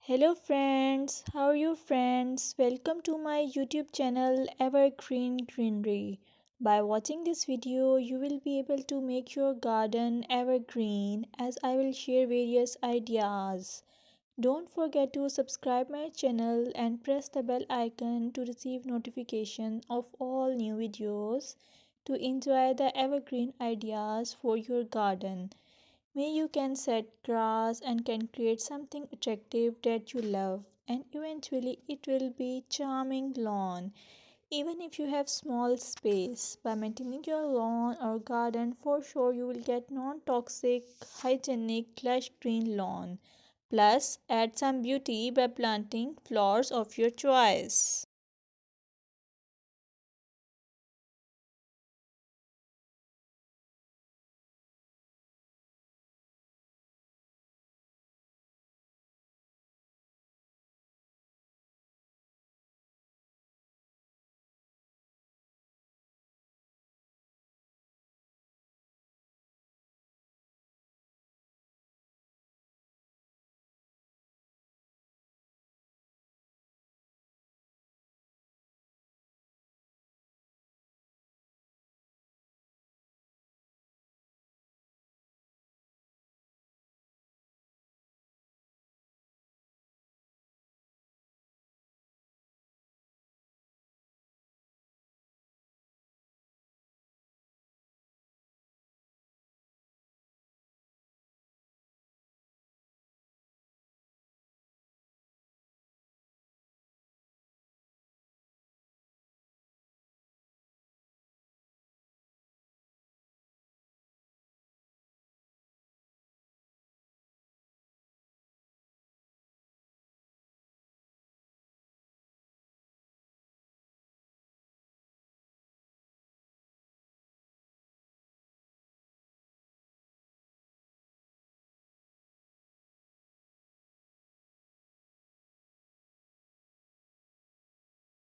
Hello friends, how are you friends? Welcome to my YouTube channel Evergreen Greenery. By watching this video, you will be able to make your garden evergreen as I will share various ideas. Don't forget to subscribe my channel and press the bell icon to receive notification of all new videos to enjoy the evergreen ideas for your garden. May you can set grass and can create something attractive that you love and eventually it will be charming lawn even if you have small space. By maintaining your lawn or garden, for sure you will get non-toxic, hygienic, lush green lawn. Plus add some beauty by planting flowers of your choice.